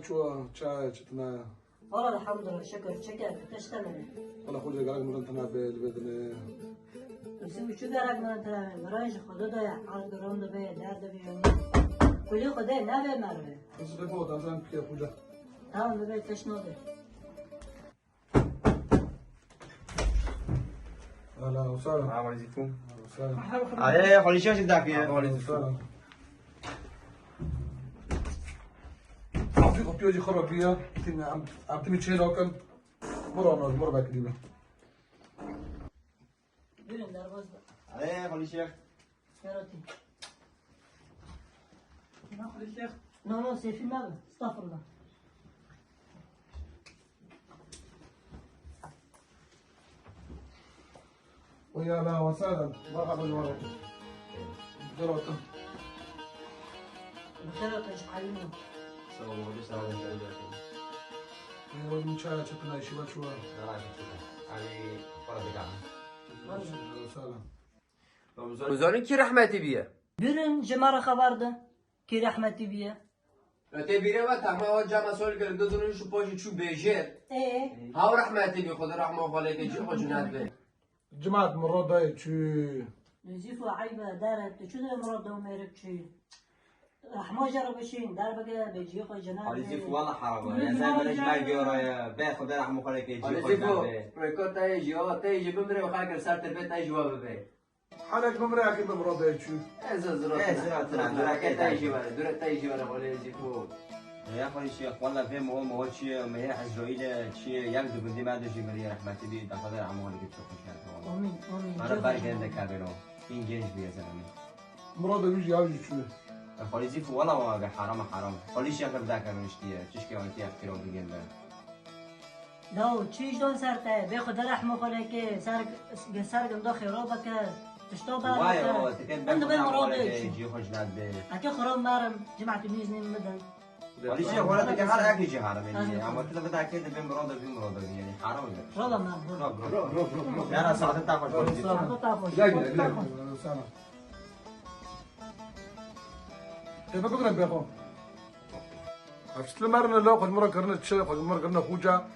شو چای چتنا والله الحمد لله شكر تشتمل والله خوجا قالك من انت بالبدن بس شو قالك من انت برايش خدا ده على قرون ده بيه درد بيه كل خدا نبي مرة بس بقول انت كيف خوجا تمام ده تشنو ده اهلا وسهلا السلام عليكم. وسهلا عليه خلي شو تبدأ فيه؟ وسهلا عطيك بيجي خرب فيها عم تمي تشيل اوكل مرة باكليبه بيرن درباز ده عليه خلي شيخ. كاراتي ناخذ الشيخ لا سيفي ما استغفر الله ويا اهلا وسهلا مرحبا مرة جربت كاراتي ايش حالينه سلام عليكم. من شاي شتنا شباب شو علي فرد كعب. وسهلا وزارين کی رحمتی بیه؟ بيرن جمارة خبر ده كي رحمتي بيه ته بیره و تمام جمع سوال کرده دونش شو پاشی چو بیجه ايه هاو رحمتی بی خدا رحمه خاله که چی خجونت به جماعة مرة داي شو نزيف وعيبة دارت شو ده مراد دوم يرك شيء رحمة جرب شيء دار بقى بيجي خو جناب علي زيف والله حرام. يا زلمة ليش ما يجي ورايا؟ باخذ رح مخليك يجي. حالا زیفو رکات تایجی تایجی بمره و خاکر سر تربیت تایجی و ببه حالك ممري اكيد مرة داي شو از زرات درک تایجی وره درک تایجی وره حالا زیفو يا خلي شيخ والله فهم هو شيء ما هي إسرائيل شيء يقدر بدي ما أدري مريا رحمتي بي تاخذ رح مخليك تشوف والله. امين أنا بارك عندك كابينو. إن جيش بيا زلمة. مرة داي بيجي عاوز شو خلي زيف والله واقع حرام. خلي شيخ بدأ كانوا يشتيه. تشكي وأنت يفكروا بيجينا. لو چیش دون سرته به خدا رحم کنه که سر گنده خرابه که تشتو بار وايو تكلم عنده بين بين مراد يجي خرجنا به. اكي خراب مارم جماعة ميزنين مدن خلي شيخ ولا تجي حرام أكيد جي حرام يعني. عم قلت له بدأ كده بين مراد يعني حرام ولا. خرابه مارم لا أنا صارت تاخذ خلي زيف. سنة كيف بقولك بيخو عرفت لما لو خد مرة كرنا تشي خد مرة كرنا خوجا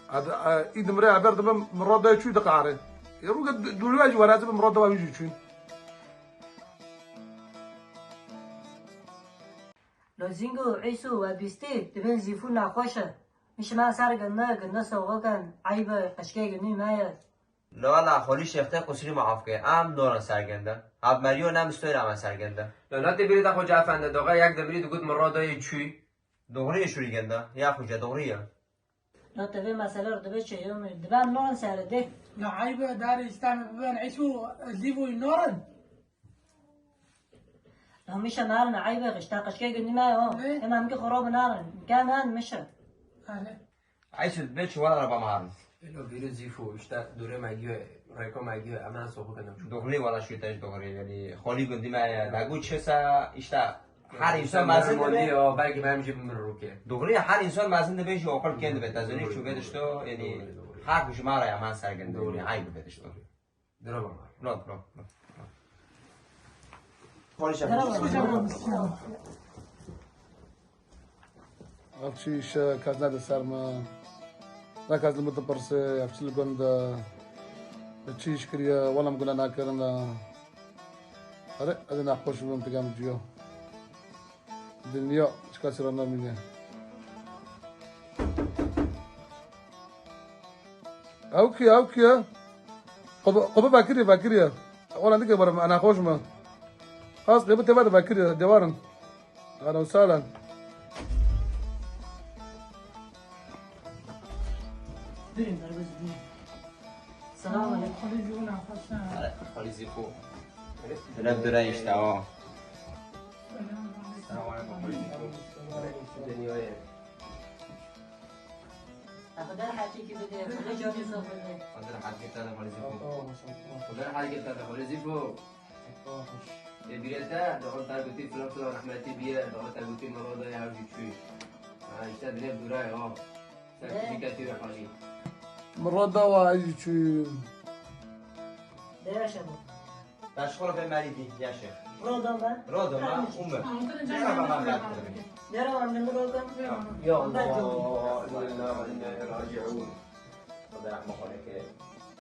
هذا إيد مرة عبر دم مرة ده شو دقارة يروح دولواج ورا دم مرة ده بيجي شو لو زينجو عيسو وبيستي تبين زيفون ناقوشة مش ما سر قلنا سوغا كان عيبة قشكي قلني مايا لا خلی شیخته قصری معاف که ام نورن سرگنده اب مریو نم استوی رام سرگنده لا تبرید خو جافنده دوغا یک دبرید گود مرادای چی دوغری شوری گنده یا خوجه دوغریه لا تبي مسألة ردبت شيء يوم دبان نورن سر ده لا عيبة دار يستعمل بين عيسو زيفو النورن لو مش نارن عيبة قشتا قشكي قلني مايا اما مكي خراب نارن كان هان مشى عیسو بیچ ولا ربا مارن لو بیرو زیفو اشتا دوره مگیو رایکا مگیو اما صحبت کنم دوغری ولا شویتش دوغری یعنی خالی گندی ما دگو چه سا اشتا هر انسان مازن مالی به ها بلکه من میشه بمر روکه دوغری هر انسان مازن به جو عقل کند به تزنی چو بدش تو یعنی حق شما را امان سرگنده یعنی عیب بدش تو درا بمر لا خالی شب أبشيش كازنا السرما لا كاز المتبرس أبشي الجند تشيش كريا ولا مقولنا ناكرنا هذا ناقوش بهم تجام جيو الدنيا شكاسرنا مني أوكي قبل باكريا ولا عندك برا أنا خوش ما خلاص قبل تبغى باكريا جوارن أهلا وسهلا بيرن دربز بيه السلام عليكم خلي جونا خشنا خالی زیفو رب دوره اشتا السلام عليكم خالی زیفو دنیای أخذ حاجة كده خلي جوابي صفر خاطر حد كتانه خالی زیفو خدا حال که کرده خدا زیفو بیرتا داخل تربیتی فلان رحمتی بیه داخل تربیتی مرادای هاوی چی اشتا دنیا دوره ها سرتیفیکاتی و حالی مرة دوا أي شيء ده يا شباب تشخور به مریدی یا شیخ روضة ما رادو ما أمه نرى من نروكم يا الله إنا إليه راجعون. الله يرحمه عليك.